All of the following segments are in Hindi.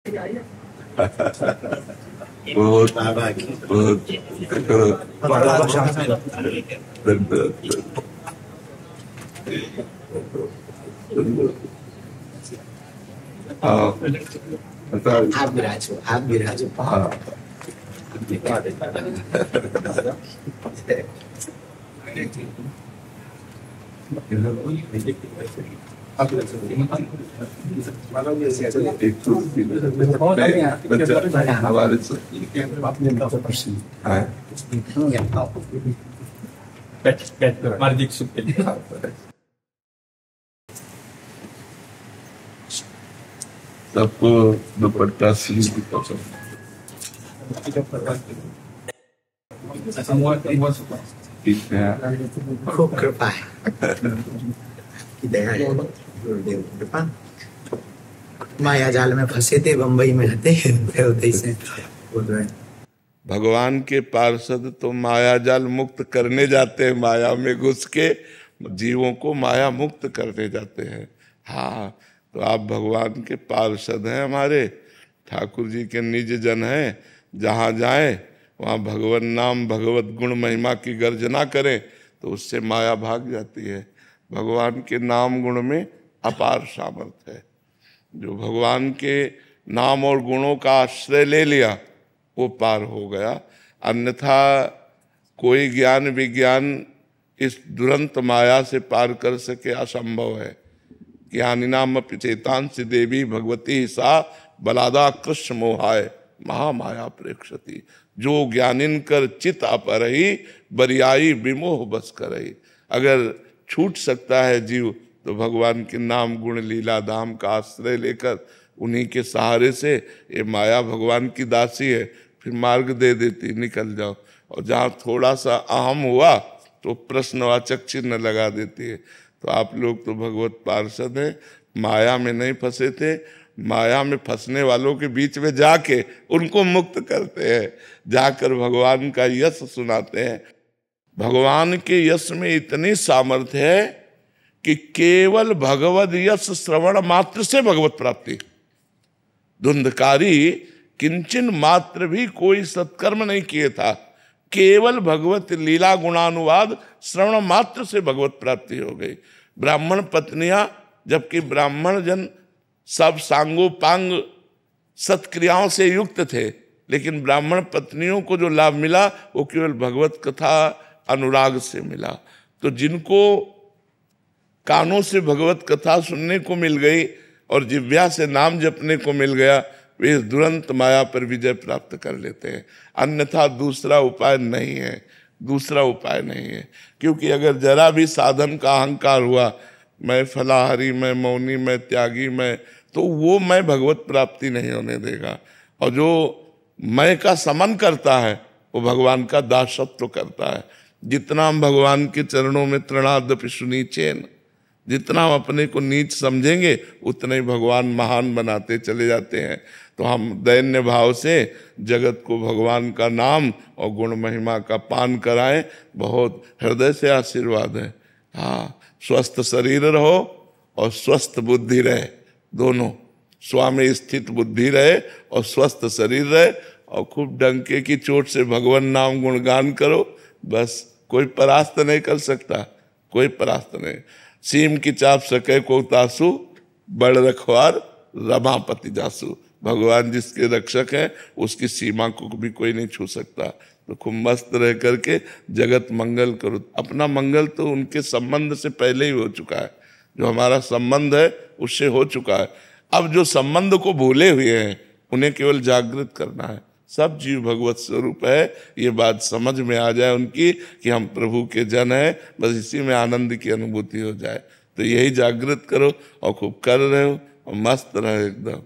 बहुत बहुत आप विराजो हाँ हमारे सबको दुपट्टा सी खूब कृपा है कि दया है गुरुदेव की कृपा। माया जाल में फंसे थे, बंबई में रहते से बोल रहे हैं। भगवान के पार्षद तो माया जाल मुक्त करने जाते हैं, माया में घुस के जीवों को माया मुक्त करने जाते हैं। हाँ, तो आप भगवान के पार्षद हैं, हमारे ठाकुर जी के निज जन हैं। जहाँ जाएं वहाँ भगवान नाम भगवत गुण महिमा की गर्जना करें तो उससे माया भाग जाती है। भगवान के नाम गुण में अपार सामर्थ्य है। जो भगवान के नाम और गुणों का आश्रय ले लिया वो पार हो गया, अन्यथा कोई ज्ञान विज्ञान इस दुरंत माया से पार कर सके असंभव है। ज्ञानिनाम चेतांसि देवी भगवती सा बलादा कृष्ण मोहाय महामाया प्रेक्षति। जो ज्ञानिन कर चित अपरही बरियाई विमोह बस करही। अगर छूट सकता है जीव तो भगवान के नाम गुण लीला धाम का आश्रय लेकर उन्हीं के सहारे से, ये माया भगवान की दासी है, फिर मार्ग दे देती निकल जाओ। और जहाँ थोड़ा सा अहम हुआ तो प्रश्नवाचक चिन्ह लगा देती है। तो आप लोग तो भगवत पार्षद हैं, माया में नहीं फंसे थे, माया में फंसने वालों के बीच में जाके उनको मुक्त करते हैं, जाकर भगवान का यश सुनाते हैं। भगवान के यश में इतनी सामर्थ्य है कि केवल भगवद यश श्रवण मात्र से भगवत प्राप्ति। धुंधकारी किंचन मात्र भी कोई सत्कर्म नहीं किए था, केवल भगवत लीला गुणानुवाद श्रवण मात्र से भगवत प्राप्ति हो गई। ब्राह्मण पत्नियां, जबकि ब्राह्मण जन सब सांगोपांग सत्क्रियाओं से युक्त थे, लेकिन ब्राह्मण पत्नियों को जो लाभ मिला वो केवल भगवत कथा अनुराग से मिला। तो जिनको कानों से भगवत कथा सुनने को मिल गई और जिह्वा से नाम जपने को मिल गया, वे इस दुरंत माया पर विजय प्राप्त कर लेते हैं। अन्यथा दूसरा उपाय नहीं है, दूसरा उपाय नहीं है। क्योंकि अगर जरा भी साधन का अहंकार हुआ, मैं फलाहारी, मैं मौनी, मैं त्यागी, मैं, तो वो मैं भगवत प्राप्ति नहीं होने देगा। और जो मैं का समन करता है वो भगवान का दासत्व करता है। जितना हम भगवान के चरणों में तृणादपि सुनीचेन, जितना हम अपने को नीच समझेंगे उतना ही भगवान महान बनाते चले जाते हैं। तो हम दैन्य भाव से जगत को भगवान का नाम और गुण महिमा का पान कराएं, बहुत हृदय से आशीर्वाद है। हाँ, स्वस्थ शरीर रहो और स्वस्थ बुद्धि रहे, दोनों स्वामी स्थित बुद्धि रहे और स्वस्थ शरीर रहे। और खूब डंके की चोट से भगवान नाम गुणगान करो, बस कोई परास्त नहीं कर सकता, कोई परास्त नहीं। सीम की चाप सके को तासु, बड़ रखवार रमापति जासु। भगवान जिसके रक्षक हैं उसकी सीमा को भी कोई नहीं छू सकता। तो खूब मस्त रह करके जगत मंगल करो। अपना मंगल तो उनके संबंध से पहले ही हो चुका है, जो हमारा संबंध है उससे हो चुका है। अब जो संबंध को भूले हुए हैं उन्हें केवल जागृत करना है। सब जीव भगवत स्वरूप है, ये बात समझ में आ जाए उनकी कि हम प्रभु के जन हैं, बस इसी में आनंद की अनुभूति हो जाए। तो यही जागृत करो और खूब कर रहे हो और मस्त रहे एकदम।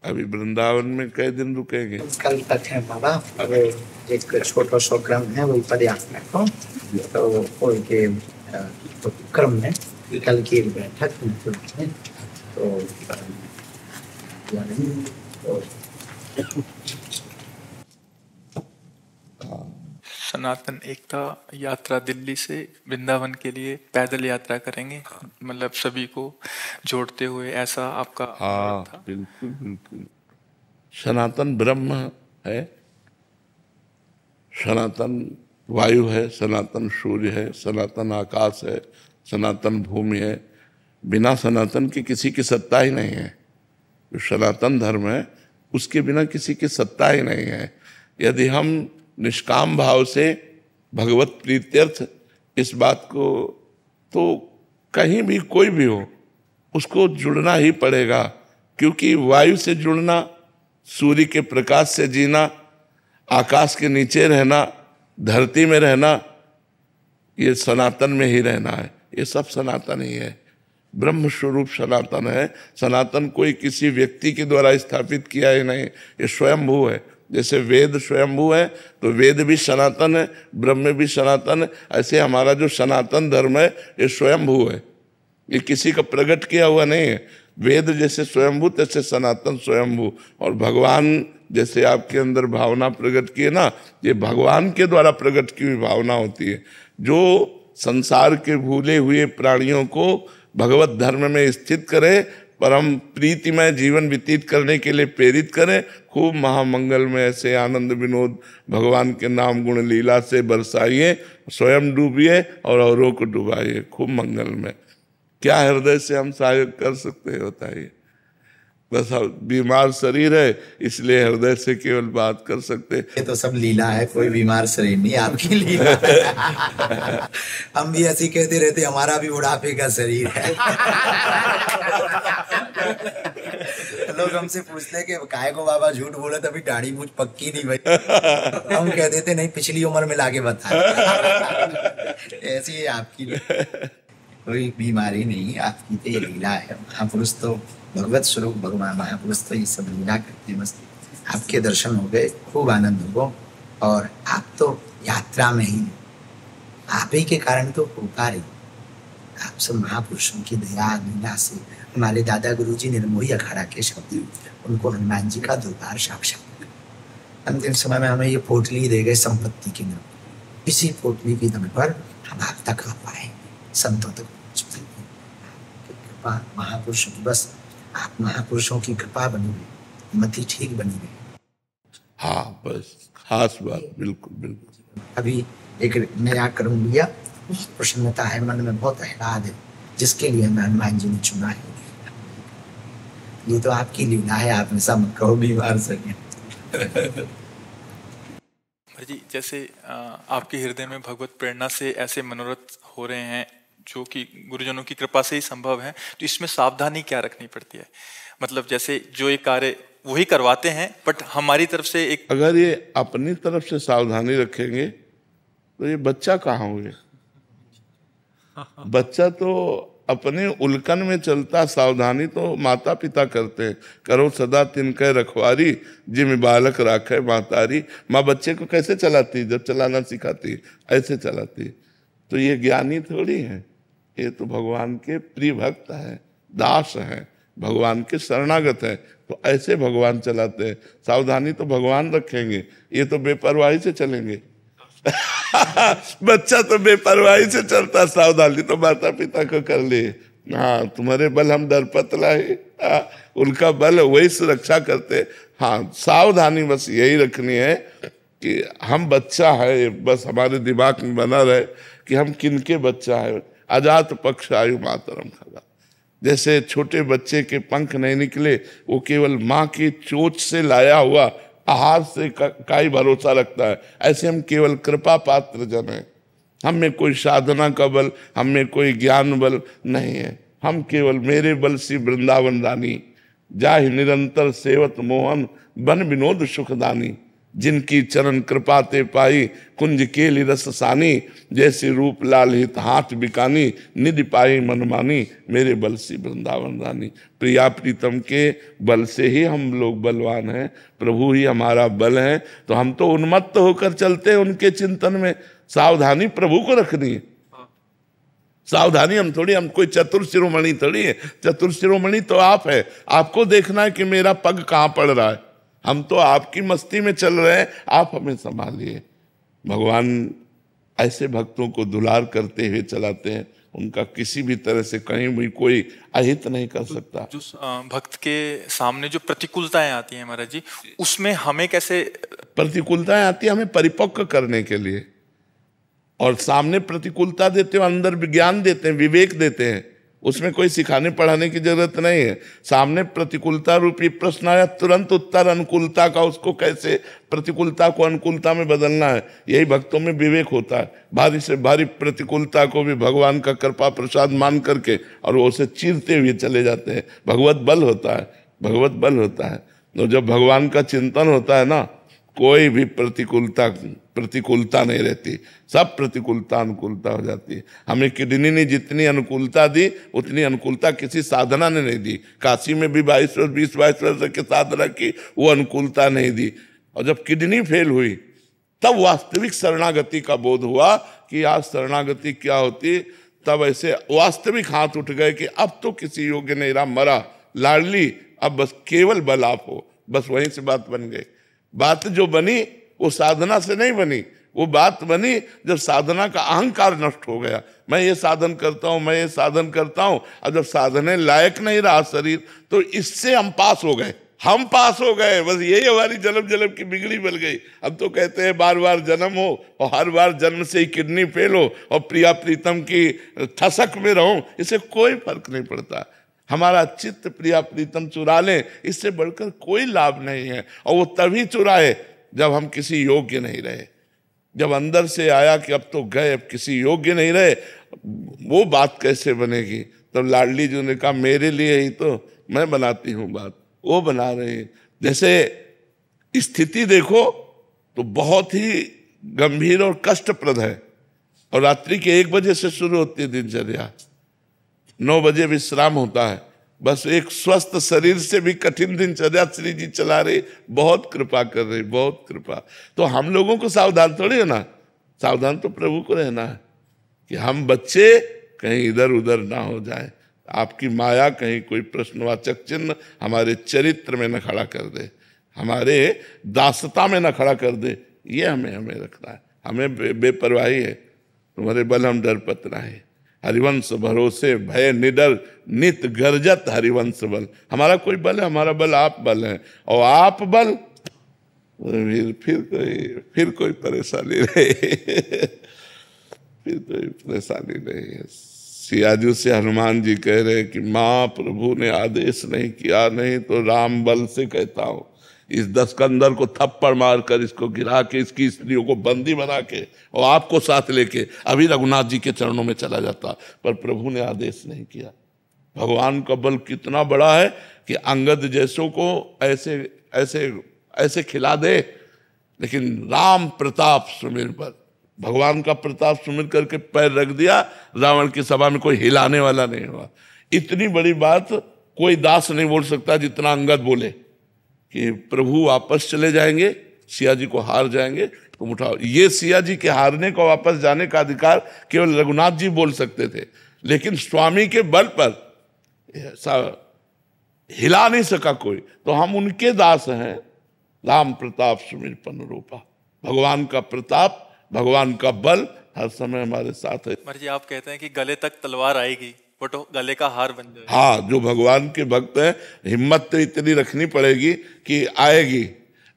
अभी वृंदावन में कई दिन रुकेंगे? कल तक है बाबा, अब एक छोटा सा क्रम है वही पदयात्रा को, तो उनके तो क्रम में कल की बैठक में तो सनातन एकता यात्रा दिल्ली से वृंदावन के लिए पैदल यात्रा करेंगे, मतलब सभी को जोड़ते हुए, ऐसा आपका? हाँ बिल्कुल बिल्कुल। सनातन ब्रह्म है, सनातन वायु है, सनातन सूर्य है, सनातन आकाश है, सनातन भूमि है। बिना सनातन के किसी की सत्ता ही नहीं है। जो सनातन धर्म है उसके बिना किसी की सत्ता ही नहीं है। यदि हम निष्काम भाव से भगवत प्रीत्यर्थ इस बात को, तो कहीं भी कोई भी हो उसको जुड़ना ही पड़ेगा, क्योंकि वायु से जुड़ना, सूर्य के प्रकाश से जीना, आकाश के नीचे रहना, धरती में रहना, ये सनातन में ही रहना है। ये सब सनातन ही है। ब्रह्म स्वरूप सनातन है। सनातन कोई किसी व्यक्ति के द्वारा स्थापित किया ही नहीं, ये स्वयंभू है। जैसे वेद स्वयंभू है तो वेद भी सनातन है, ब्रह्म भी सनातन है। ऐसे हमारा जो सनातन धर्म है ये स्वयंभू है, ये किसी का प्रकट किया हुआ नहीं है। वेद जैसे स्वयंभू तैसे सनातन स्वयंभू। और भगवान जैसे आपके अंदर भावना प्रकट की है ना, ये भगवान के द्वारा प्रकट की हुई भावना होती है, जो संसार के भूले हुए प्राणियों को भगवत धर्म में स्थित करे, परम प्रीतिमय जीवन व्यतीत करने के लिए प्रेरित करें। खूब महामंगल में ऐसे आनंद विनोद भगवान के नाम गुण लीला से बरसाइए, स्वयं डूबिए और औरों को डुबाइए खूब मंगल में। क्या हृदय से हम सहयोग कर सकते हैं बताइए? बस बीमार शरीर है इसलिए हृदय से केवल बात कर सकते। ये तो सब लीला है, कोई बीमार शरीर नहीं, आपकी लीला है। हम भी ऐसे कहते रहते हमारा भी बुढ़ापे का शरीर है। लोग हमसे पूछते हैं कि काहे को बाबा झूठ बोले, तभी दाढ़ी मूछ पक्की नहीं भाई। हम कह देते नहीं, पिछली उम्र में लाके बता। ऐसी है आपकी, कोई बीमारी नहीं, आपकी तो ये लीला है। महापुरुष तो भगवत स्वरूप भगवान महापुरुष तो ये सब लीला करते हैं। बस आपके दर्शन हो गए, खूब आनंद हो। और आप तो यात्रा में ही, आप ही के कारण तो होता रही। आप सब महापुरुषों की दया लीला से, हमारे दादा गुरुजी निर्मोही अखाड़ा के शब्द, उनको हनुमान जी का दरबार साक्षात। अंतिम समय में हमें ये पोटली दे गए संपत्ति की नाम, इसी पोटली की दम पर हम आप तक आ पाए, संतों तक पहुंच पाए। कृपा महापुरुषों की, बस आप महापुरुषों की कृपा बनी रही, मति ठीक बनी रही। हाँ बस खास बात, बिल्कुल बिल्कुल। अभी एक नया कर्म लिया, बहुत प्रसन्नता है, मन में बहुत आह्लाद है, जिसके लिए हमें हनुमान जी ने चुना है। ये तो आपकी लीला है, आप ऐसा मत कहो बीमार सके। जी, जैसे आपके हृदय में भगवत प्रेरणा से ऐसे मनोरथ हो रहे हैं जो कि गुरुजनों की कृपा से ही संभव है, तो इसमें सावधानी क्या रखनी पड़ती है? मतलब जैसे जो ये कार्य वही करवाते हैं, बट हमारी तरफ से एक, अगर ये अपनी तरफ से सावधानी रखेंगे तो ये बच्चा कहाँ हुए? बच्चा तो अपने उल्कन में चलता, सावधानी तो माता पिता करते हैं। करो सदा तिनके रखवारी, जिम बालक राखे मातारी। माँ बच्चे को कैसे चलाती? जब चलाना सिखाती ऐसे चलाती। तो ये ज्ञानी थोड़ी है, ये तो भगवान के प्रिय भक्त हैं, दास हैं, भगवान के शरणागत हैं। तो ऐसे भगवान चलाते हैं। सावधानी तो भगवान रखेंगे, ये तो बेपरवाही से चलेंगे। बच्चा तो बेपरवाही से चलता, सावधानी तो माता पिता को कर ले। हाँ, तुम्हारे बल हम दरपत लाए, उनका बल वही सुरक्षा करते। हाँ, सावधानी बस यही रखनी है कि हम बच्चा है, बस हमारे दिमाग में बना रहे कि हम किनके बच्चा है। अजात पक्ष आयु मातरम खगा। जैसे छोटे बच्चे के पंख नहीं निकले, वो केवल माँ की चोंच से लाया हुआ आहार से का ही भरोसा रखता है, ऐसे हम केवल कृपा पात्र जन हैं। हम में कोई साधना का बल, हम में कोई ज्ञान बल नहीं है। हम केवल मेरे बल सी वृंदावन रानी, जाहि निरंतर सेवत मोहन, बन विनोद सुखदानी। जिनकी चरण कृपा ते पाई, कुंज केली रस सानी। जैसे रूप लाल हित हाथ बिकानी, निधि पाई मनमानी। मेरे बल सी वृंदावन रानी। प्रिया प्रीतम के बल से ही हम लोग बलवान हैं, प्रभु ही हमारा बल है। तो हम तो उन्मत्त होकर चलते हैं उनके चिंतन में। सावधानी प्रभु को रखनी है। सावधानी हम थोड़ी, हम कोई चतुर शिरोमणि थोड़ी है। चतुर शिरोमणि तो आप है, आपको देखना है कि मेरा पग कहाँ पड़ रहा है। हम तो आपकी मस्ती में चल रहे हैं, आप हमें संभालिए। भगवान ऐसे भक्तों को दुलार करते हुए चलाते हैं। उनका किसी भी तरह से कहीं भी कोई अहित नहीं कर सकता। जो भक्त के सामने जो प्रतिकूलताएं आती हैं महाराज जी, उसमें हमें कैसे? प्रतिकूलताएं आती है हमें परिपक्व करने के लिए, और सामने प्रतिकूलता देते हो, अंदर विज्ञान देते हैं, विवेक देते हैं, उसमें कोई सिखाने पढ़ाने की जरूरत नहीं है। सामने प्रतिकूलता रूपी प्रश्न आया, तुरंत उत्तर अनुकूलता का, उसको कैसे प्रतिकूलता को अनुकूलता में बदलना है, यही भक्तों में विवेक होता है। भारी से भारी प्रतिकूलता को भी भगवान का कृपा प्रसाद मान करके और वो उसे चीरते हुए चले जाते हैं। भगवत बल होता है, भगवत बल होता है। तो जब भगवान का चिंतन होता है ना, कोई भी प्रतिकूलता नहीं रहती, सब प्रतिकूलता अनुकूलता हो जाती है। हमें किडनी ने जितनी अनुकूलता दी उतनी अनुकूलता किसी साधना ने नहीं दी। काशी में भी 20 वर्ष की साधना की, वो अनुकूलता नहीं दी। और जब किडनी फेल हुई तब वास्तविक शरणागति का बोध हुआ कि आज शरणागति क्या होती। तब ऐसे वास्तविक हाथ उठ गए कि अब तो किसी योग्य नहीं रहा, मरा लाडली, अब बस केवल बल आप हो। बस वहीं से बात बन गई। बात जो बनी वो साधना से नहीं बनी, वो बात बनी जब साधना का अहंकार नष्ट हो गया। मैं ये साधन करता हूं, मैं ये साधन करता हूं, और जब साधने लायक नहीं रहा शरीर, तो इससे हम पास हो गए, हम पास हो गए। बस यही हमारी जन्म जन्म की बिगड़ी बन गई। अब तो कहते हैं बार बार जन्म हो और हर बार जन्म से ही किडनी फेल हो और प्रिया प्रीतम की ठसक में रहूं, इससे कोई फर्क नहीं पड़ता। हमारा चित्त प्रिया प्रीतम चुरा ले, इससे बढ़कर कोई लाभ नहीं है। और वो तभी चुराए जब हम किसी योग्य नहीं रहे। जब अंदर से आया कि अब तो गए, अब किसी योग्य नहीं रहे, वो बात कैसे बनेगी। तब लाडली जी ने कहा मेरे लिए ही तो मैं बनाती हूँ बात, वो बना रहे हैं। जैसे स्थिति देखो तो बहुत ही गंभीर और कष्टप्रद है, और रात्रि के 1 बजे से शुरू होती है दिनचर्या, 9 बजे विश्राम होता है। बस एक स्वस्थ शरीर से भी कठिन दिनचर्या श्री जी चला रही। बहुत कृपा कर रही, बहुत कृपा। तो हम लोगों को सावधान थोड़ी है ना, सावधान तो प्रभु को रहना है कि हम बच्चे कहीं इधर उधर ना हो जाए। आपकी माया कहीं कोई प्रश्नवाचक चिन्ह हमारे चरित्र में न खड़ा कर दे, हमारे दासता में न खड़ा कर दे। ये हमें रखना है। हमें बेपरवाही है, तुम्हारे बल हम डरपत रहे। हरिवंश भरोसे भय निडर नित गर्जत हरिवंश बल। हमारा कोई बल है, हमारा बल आप बल है। और आप बल फिर कोई परेशानी नहीं फिर कोई परेशानी नहीं है। सियाजू से हनुमान जी कह रहे कि माँ प्रभु ने आदेश नहीं किया, नहीं तो राम बल से कहता हूँ इस दस्कंदर को थप्पड़ मारकर इसको गिरा के इसकी स्त्रियों को बंदी बना के और आपको साथ लेके अभी रघुनाथ जी के चरणों में चला जाता, पर प्रभु ने आदेश नहीं किया। भगवान का बल कितना बड़ा है कि अंगद जैसों को ऐसे ऐसे ऐसे खिला दे, लेकिन राम प्रताप सुमिर पर भगवान का प्रताप सुमिर करके पैर रख दिया, रावण की सभा में कोई हिलाने वाला नहीं हुआ। इतनी बड़ी बात कोई दास नहीं बोल सकता जितना अंगद बोले कि प्रभु वापस चले जाएंगे, सिया जी को हार जाएंगे, तुम उठाओ। ये सिया जी के हारने को वापस जाने का अधिकार केवल रघुनाथ जी बोल सकते थे, लेकिन स्वामी के बल पर ऐसा हिला नहीं सका कोई। तो हम उनके दास हैं। राम प्रताप सुमिर पन रूपा, भगवान का प्रताप, भगवान का बल हर समय हमारे साथ है। जी आप कहते हैं कि गले तक तलवार आएगी, बट गले का हार बन जाएगा। हाँ, जो भगवान के भक्त हैं हिम्मत तो इतनी रखनी पड़ेगी कि आएगी,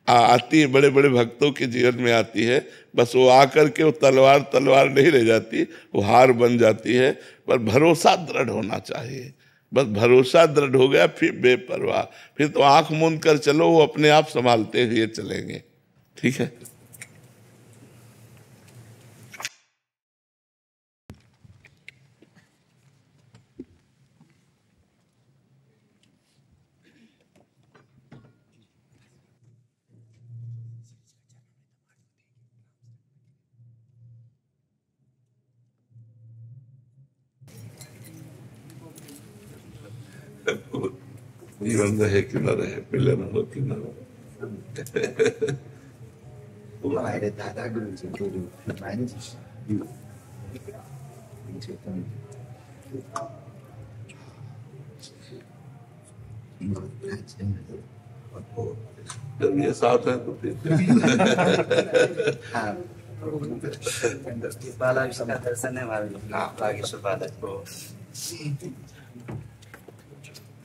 आती है, बड़े बड़े भक्तों के जीवन में आती है। बस वो आकर के वो तलवार नहीं रह जाती, वो हार बन जाती है। पर भरोसा दृढ़ होना चाहिए। बस भरोसा दृढ़ हो गया, फिर बेपरवाह, फिर तो आंख मूंद कर चलो, वो अपने आप संभालते हुए चलेंगे। ठीक है। जीवन रहे कि न रहे, मिलन हो कि न हो। हमारे दादा गुरु जी को जब ये साथ है तो फिर बालाजी का दर्शन है, बागेश्वर बालाजी को।